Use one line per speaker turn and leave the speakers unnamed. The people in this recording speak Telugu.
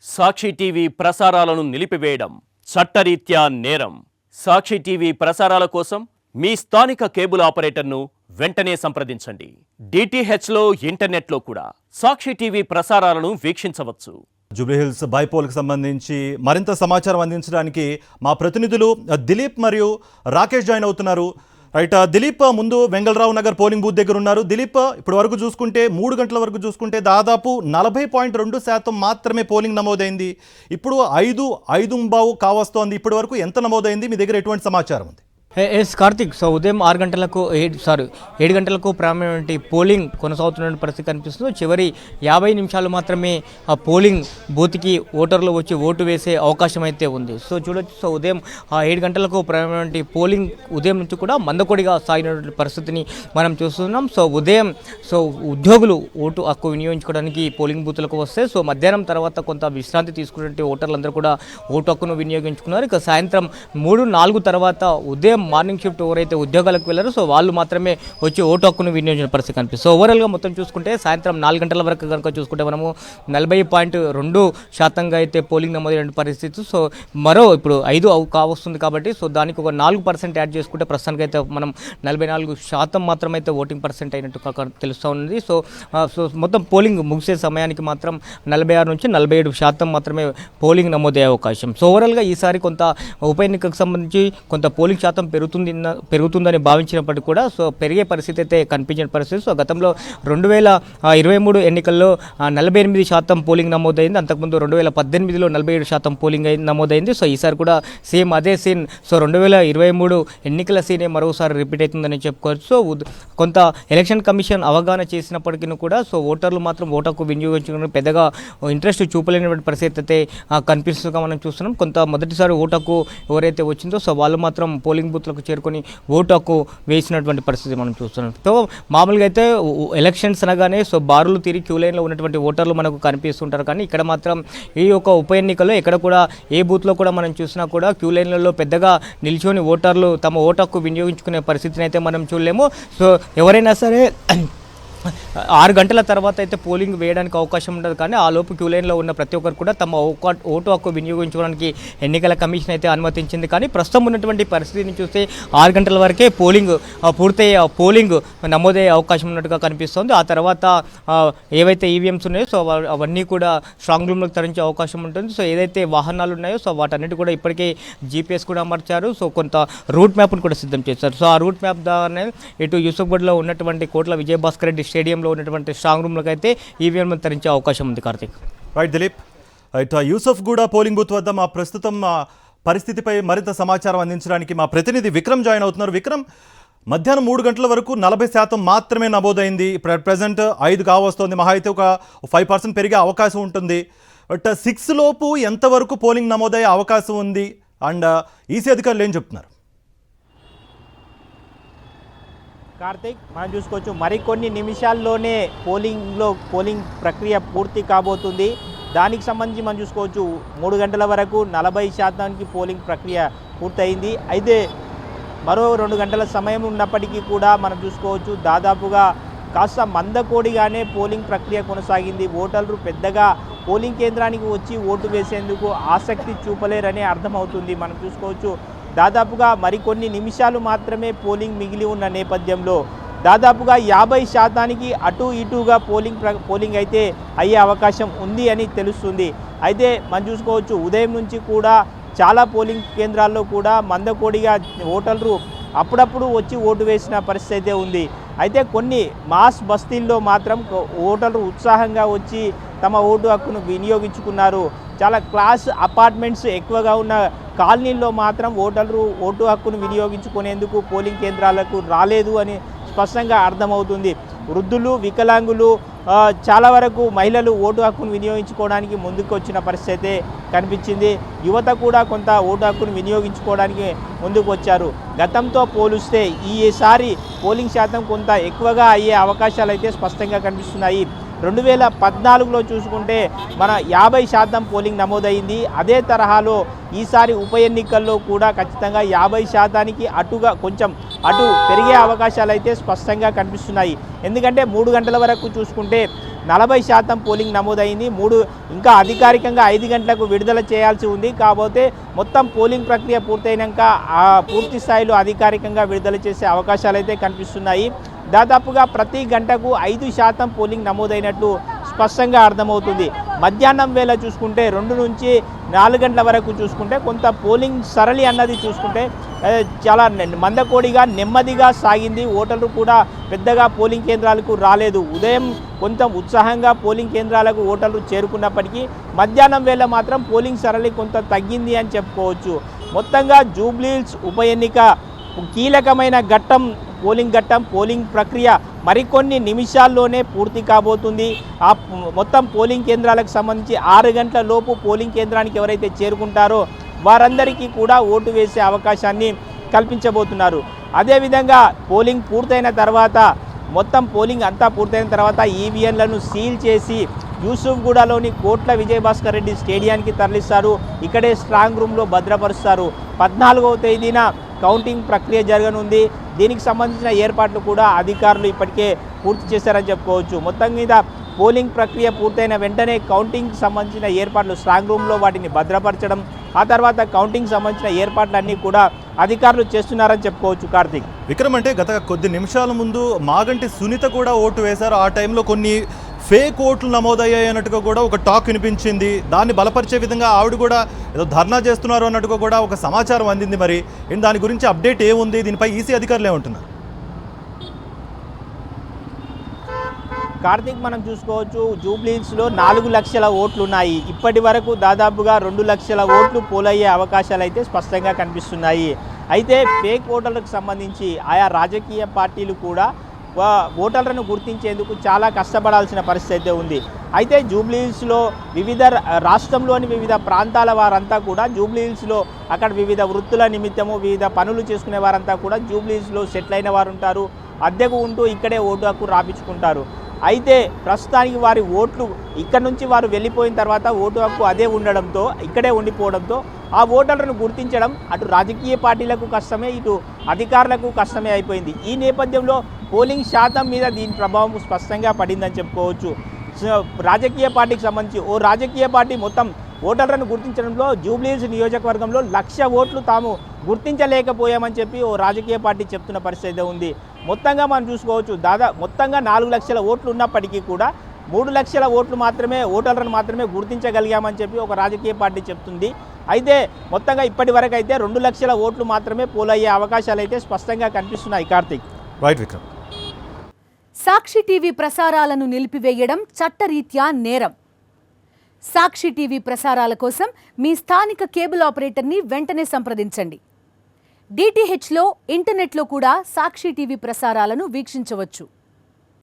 సాక్షి టీవీ ప్రసారాలను నిలిపివేయడం చట్టరీత్యా నేరం. సాక్షి టీవీ ప్రసారాల కోసం మీ స్థానిక కేబుల్ ఆపరేటర్ను వెంటనే సంప్రదించండి. డిటిహెచ్లో ఇంటర్నెట్లో కూడా సాక్షి టీవీ ప్రసారాలను వీక్షించవచ్చు.
జూబ్లీహిల్స్ బైపోల్కి సంబంధించి మరింత సమాచారం అందించడానికి మా ప్రతినిధులు దిలీప్ మరియు రాకేష్ జాయిన్ అవుతున్నారు. రైట్ దిలీప్, ముందు వెంగళరావు నగర్ పోలింగ్ బూత్ దగ్గర ఉన్నారు. దిలీప్, ఇప్పటి వరకు చూసుకుంటే 3 గంటల వరకు చూసుకుంటే దాదాపు 40.2% మాత్రమే పోలింగ్ నమోదైంది. ఇప్పుడు 5:05 కావస్తోంది. ఇప్పటి వరకు ఎంత నమోదైంది? మీ దగ్గర ఎటువంటి సమాచారం ఉంది?
ఎస్ కార్తిక్, సో ఉదయం 7 గంటలకు ప్రారంభమైన పోలింగ్ కొనసాగుతున్న పరిస్థితి కనిపిస్తుంది. చివరి 50 నిమిషాలు మాత్రమే ఆ పోలింగ్ బూత్కి ఓటర్లు వచ్చి ఓటు వేసే అవకాశం అయితే ఉంది. సో చూడొచ్చు, సో ఉదయం 7 గంటలకు ప్రారంభమైన పోలింగ్ ఉదయం నుంచి కూడా మందకొడిగా సాగినటువంటి పరిస్థితిని మనం చూస్తున్నాం. సో ఉదయం ఉద్యోగులు ఓటు హక్కు వినియోగించుకోవడానికి పోలింగ్ బూత్లకు వస్తే, సో మధ్యాహ్నం తర్వాత కొంత విశ్రాంతి తీసుకున్నటువంటి ఓటర్లందరూ కూడా ఓటు హక్కును వినియోగించుకున్నారు. ఇక సాయంత్రం 3-4 తర్వాత ఉదయం మార్నింగ్ షిఫ్ట్ ఎవరైతే ఉద్యోగాలకు వెళ్ళారో సో వాళ్ళు మాత్రమే వచ్చి ఓటు హక్కును వినియోగించిన పరిస్థితి కనిపిస్తుంది. సో ఓవరాల్గా మొత్తం చూసుకుంటే సాయంత్రం 4 గంటల వరకు కనుక చూసుకుంటే మనము 40.2% అయితే పోలింగ్ నమోదైన పరిస్థితి. సో ఇప్పుడు 5 కావస్తుంది కాబట్టి సో దానికి ఒక 4% యాడ్ చేసుకుంటే ప్రస్తుతానికి అయితే మనం 44% మాత్రమైతే ఓటింగ్ పర్సెంట్ అయినట్టు తెలుస్తూ ఉంది. సో మొత్తం పోలింగ్ ముగిసే సమయానికి మాత్రం 46 నుంచి 47% మాత్రమే పోలింగ్ నమోదయ్యే అవకాశం. సో ఓవరాల్గా ఈసారి కొంత ఉప ఎన్నికకు సంబంధించి కొంత పోలింగ్ శాతం పెరుగుతుందని భావించినప్పటికీ కూడా సో పెరిగే పరిస్థితి అయితే కనిపించిన పరిస్థితి. సో గతంలో 2023 ఎన్నికల్లో 48% పోలింగ్ నమోదైంది. అంతకుముందు 2018లో 47% పోలింగ్ నమోదైంది. సో ఈసారి కూడా సేమ్ అదే సీన్, సో 2023 ఎన్నికల సీనే మరోసారి రిపీట్ అవుతుందని చెప్పుకోవచ్చు. సో కొంత ఎలక్షన్ కమిషన్ అవగాహన చేసినప్పటికీ కూడా సో ఓటర్లు మాత్రం ఓటుకు వినియోగించుకుని పెద్దగా ఇంట్రెస్ట్ చూపలేనటువంటి పరిస్థితి అయితే కనిపిస్తుందిగా మనం చూస్తున్నాం. కొంత మొదటిసారి ఓటుకు ఎవరైతే వచ్చిందో సో వాళ్ళు మాత్రం పోలింగ్ బూత్లకు చేరుకొని ఓటు హక్కు వేసినటువంటి పరిస్థితి మనం చూస్తున్నాం. సో మామూలుగా అయితే ఎలక్షన్స్ అనగానే సో బారులు తీరి క్యూ లైన్లో ఉన్నటువంటి ఓటర్లు మనకు కనిపిస్తుంటారు. కానీ ఇక్కడ మాత్రం ఈ యొక్క ఉప ఎన్నికల్లో ఎక్కడ కూడా ఏ బూత్లో కూడా మనం చూసినా కూడా క్యూ లైన్లలో పెద్దగా నిల్చొని ఓటర్లు తమ ఓటు హక్కు వినియోగించుకునే పరిస్థితిని అయితే మనం చూడలేము. సో ఎవరైనా సరే 6 గంటల తర్వాత అయితే పోలింగ్ వేయడానికి అవకాశం ఉండదు. కానీ ఆ లోపు క్యూ లైన్లో ఉన్న ప్రతి ఒక్కరు కూడా తమ ఓటు హక్కు వినియోగించుకోవడానికి ఎన్నికల కమిషన్ అయితే అనుమతించింది. కానీ ప్రస్తుతం ఉన్నటువంటి పరిస్థితిని చూస్తే 6 గంటల వరకే పోలింగ్ పూర్తయ్యే పోలింగ్ నమోదయ్యే అవకాశం ఉన్నట్టుగా కనిపిస్తుంది. ఆ తర్వాత ఏవైతే ఈవీఎంస్ ఉన్నాయో సో అవన్నీ కూడా స్ట్రాంగ్ రూమ్లకు తరించే అవకాశం ఉంటుంది. సో ఏదైతే వాహనాలు ఉన్నాయో సో వాటన్నిటి కూడా ఇప్పటికే జీపీఎస్ కూడా అమర్చారు. సో కొంత రూట్ మ్యాప్ను కూడా సిద్ధం చేశారు. సో ఆ రూట్ మ్యాప్ ద్వారానే ఇటు యూసుఫ్గఢ్లో ఉన్నటువంటి కోట్ల విజయభాస్కర్ రెడ్డి స్టేడియంలో ఉన్నటువంటి స్ట్రాంగ్ రూమ్లకు అయితే ఈవీఎం తరించే అవకాశం ఉంది. Karthik,
right Dilip, right Yousufguda polling booth వద్ద మా ప్రస్తుతం పరిస్థితిపై మరింత సమాచారం అందించడానికి మా ప్రతినిధి విక్రమ్ జాయిన్ అవుతున్నారు. విక్రమ్, మధ్యాహ్నం 3 గంటల వరకు 40% మాత్రమే నమోదైంది. ప్రజెంట్ 5 కావస్తోంది. మహా అయితే ఒక 5% పెరిగే అవకాశం ఉంటుంది. బట్ 6 లోపు ఎంతవరకు పోలింగ్ నమోదయ్యే అవకాశం ఉంది అండ్ ఈసీ అధికారులు ఏం చెప్తున్నారు?
కార్తిక్, మనం చూసుకోవచ్చు మరికొన్ని నిమిషాల్లోనే పోలింగ్ ప్రక్రియ పూర్తి కాబోతుంది. దానికి సంబంధించి మనం చూసుకోవచ్చు 3 గంటల వరకు 40% పోలింగ్ ప్రక్రియ పూర్తయింది. అయితే మరో 2 గంటల సమయం ఉన్నప్పటికీ కూడా మనం చూసుకోవచ్చు దాదాపుగా కాస్త మందకోడిగానే పోలింగ్ ప్రక్రియ కొనసాగింది. ఓటర్లు పెద్దగా పోలింగ్ కేంద్రానికి వచ్చి ఓటు వేసేందుకు ఆసక్తి చూపలేరనే అర్థమవుతుంది. మనం చూసుకోవచ్చు దాదాపుగా మరికొన్ని నిమిషాలు మాత్రమే పోలింగ్ మిగిలి ఉన్న నేపథ్యంలో దాదాపుగా 50% అటు ఇటుగా పోలింగ్ అయితే అయ్యే అవకాశం ఉంది అని తెలుస్తుంది. అయితే మనం చూసుకోవచ్చు ఉదయం నుంచి కూడా చాలా పోలింగ్ కేంద్రాల్లో కూడా మందకోడిగా ఓటర్లు అప్పుడప్పుడు వచ్చి ఓటు వేసిన పరిస్థితి అయితే ఉంది. అయితే కొన్ని మాస్ బస్తీల్లో మాత్రం ఓటర్లు ఉత్సాహంగా వచ్చి తమ ఓటు హక్కును వినియోగించుకున్నారు. చాలా క్లాస్ అపార్ట్మెంట్స్ ఎక్కువగా ఉన్న కాలనీల్లో మాత్రం ఓటర్లు ఓటు హక్కును వినియోగించుకునేందుకు పోలింగ్ కేంద్రాలకు రాలేదు అని స్పష్టంగా అర్థమవుతుంది. వృద్ధులు, వికలాంగులు, చాలా వరకు మహిళలు ఓటు హక్కును వినియోగించుకోవడానికి ముందుకు వచ్చిన పరిస్థితి కనిపించింది. యువత కూడా కొంత ఓటు హక్కును వినియోగించుకోవడానికి ముందుకు వచ్చారు. గతంతో పోలిస్తే ఈసారి పోలింగ్ శాతం కొంత ఎక్కువగా అయ్యే అవకాశాలు అయితే స్పష్టంగా కనిపిస్తున్నాయి. 2014లో చూసుకుంటే మన 50% పోలింగ్ నమోదైంది. అదే తరహాలో ఈసారి ఉప ఎన్నికల్లో కూడా ఖచ్చితంగా 50%కి కొంచెం అటు పెరిగే అవకాశాలు అయితే స్పష్టంగా కనిపిస్తున్నాయి. ఎందుకంటే 3 గంటల వరకు చూసుకుంటే 40% పోలింగ్ నమోదైంది. ఇంకా అధికారికంగా 5 గంటలకు విడుదల చేయాల్సి ఉంది. కాకపోతే మొత్తం పోలింగ్ ప్రక్రియ పూర్తయినాక పూర్తి స్థాయిలో అధికారికంగా విడుదల చేసే అవకాశాలు అయితే కనిపిస్తున్నాయి. దాదాపుగా ప్రతి గంటకు 5% పోలింగ్ నమోదైనట్లు స్పష్టంగా అర్థమవుతుంది. మధ్యాహ్నం వేళ చూసుకుంటే 2 నుంచి 4 గంటల వరకు చూసుకుంటే కొంత పోలింగ్ సరళి అన్నది చూసుకుంటే చాలా మందకోడిగా నెమ్మదిగా సాగింది. ఓటర్లు కూడా పెద్దగా పోలింగ్ కేంద్రాలకు రాలేదు. ఉదయం కొంచెం ఉత్సాహంగా పోలింగ్ కేంద్రాలకు ఓటర్లు చేరుకున్నప్పటికీ మధ్యాహ్నం వేళ మాత్రం పోలింగ్ సరళి కొంత తగ్గింది అని చెప్పుకోవచ్చు. మొత్తంగా జూబ్లీహిల్స్ ఉప ఎన్నిక కీలకమైన పోలింగ్ ప్రక్రియ మరికొన్ని నిమిషాల్లోనే పూర్తి కాబోతుంది. మొత్తం పోలింగ్ కేంద్రాలకు సంబంధించి 6 గంటల లోపు పోలింగ్ కేంద్రానికి ఎవరైతే చేరుకుంటారో వారందరికీ కూడా ఓటు వేసే అవకాశాన్ని కల్పించబోతున్నారు. అదేవిధంగా పోలింగ్ పూర్తయిన తర్వాత మొత్తం పోలింగ్ అంతా పూర్తయిన తర్వాత ఈవీఎంలను సీల్ చేసి యూసుఫ్గూడలోని కోట్ల విజయభాస్కర్ రెడ్డి స్టేడియానికి తరలిస్తారు. ఇక్కడే స్ట్రాంగ్ రూమ్లో భద్రపరుస్తారు. 14వ తేదీన కౌంటింగ్ ప్రక్రియ జరగనుంది. దీనికి సంబంధించిన ఏర్పాట్లు కూడా అధికారులు ఇప్పటికే పూర్తి చేశారని చెప్పుకోవచ్చు. మొత్తం మీద పోలింగ్ ప్రక్రియ పూర్తయిన వెంటనే కౌంటింగ్కి సంబంధించిన ఏర్పాట్లు స్ట్రాంగ్ రూమ్లో వాటిని భద్రపరచడం, ఆ తర్వాత కౌంటింగ్ సంబంధించిన ఏర్పాట్లన్నీ కూడా అధికారులు చేస్తున్నారని చెప్పుకోవచ్చు. కార్తీక్,
విక్రమ్, అంటే గత కొద్ది నిమిషాల ముందు మాగంటి సునీత కూడా ఓటు వేశారు. ఆ టైంలో కొన్ని ఫేక్ ఓట్లు నమోదయ్యాయి అన్నట్టుగా కూడా ఒక టాక్ వినిపించింది. దాన్ని బలపరిచే విధంగా ఆవిడ కూడా ఏదో ధర్నా చేస్తున్నారు అన్నట్టుగా కూడా ఒక సమాచారం అందింది. మరి దాని గురించి అప్డేట్ ఏముంది? దీనిపై ఈసీ అధికారులు ఏమంటున్నారు?
కార్తీక్, మనం చూసుకోవచ్చు జూబ్లీహిల్స్లో 4 లక్షల ఓట్లు ఉన్నాయి. ఇప్పటి వరకు దాదాపుగా 2 లక్షల ఓట్లు పోలయ్యే అవకాశాలు అయితే స్పష్టంగా కనిపిస్తున్నాయి. అయితే ఫేక్ ఓటర్లకు సంబంధించి ఆయా రాజకీయ పార్టీలు కూడా ఓటర్లను గుర్తించేందుకు చాలా కష్టపడాల్సిన పరిస్థితి అయితే ఉంది. అయితే జూబ్లీహిల్స్లో రాష్ట్రంలోని వివిధ ప్రాంతాల వారంతా కూడా జూబ్లీహిల్స్లో అక్కడ వివిధ వృత్తుల నిమిత్తము వివిధ పనులు చేసుకునే వారంతా కూడా జూబ్లీహిల్స్లో సెటిల్ అయిన వారు ఉంటారు. అద్దెకు ఉంటూ ఇక్కడే ఓటు హక్కు రాపించుకుంటారు. అయితే ప్రస్తుతానికి వారి ఓట్లు ఇక్కడ నుంచి వారు వెళ్ళిపోయిన తర్వాత ఓటు హక్కు అదే ఉండడంతో ఇక్కడే ఉండిపోవడంతో ఆ ఓటర్లను గుర్తించడం అటు రాజకీయ పార్టీలకు కష్టమే, ఇటు అధికారులకు కష్టమే అయిపోయింది. ఈ నేపథ్యంలో పోలింగ్ శాతం మీద దీని ప్రభావం స్పష్టంగా పడిందని చెప్పుకోవచ్చు. రాజకీయ పార్టీకి సంబంధించి ఓ రాజకీయ పార్టీ మొత్తం ఓటర్లను గుర్తించడంలో జూబ్లీహిల్స్ నియోజకవర్గంలో 1,00,000 ఓట్లు తాము గుర్తించలేకపోయామని చెప్పి ఓ రాజకీయ పార్టీ చెప్తున్న పరిస్థితి ఉంది. మొత్తంగా మనం చూసుకోవచ్చు మొత్తంగా 4 లక్షల ఓట్లు ఉన్నప్పటికీ కూడా 3 లక్షల ఓటర్లను మాత్రమే గుర్తించగలిగామని చెప్పి ఒక రాజకీయ పార్టీ చెప్తుంది. అయితే మొత్తంగా ఇప్పటి వరకు అయితే 2 లక్షల ఓట్లు మాత్రమే పోలయ్యే అవకాశాలు అయితే స్పష్టంగా కనిపిస్తున్నాయి. కార్తీక్,
రైట్ విక్రమ్.
సాక్షి టీవీ ప్రసారాలను నిలిపివేయడం చట్టరీత్యా నేరం. సాక్షి టీవీ ప్రసారాల కోసం మీ స్థానిక కేబుల్ ఆపరేటర్ని వెంటనే సంప్రదించండి. DTHలో ఇంటర్నెట్లో కూడా సాక్షి టీవీ ప్రసారాలను వీక్షించవచ్చు.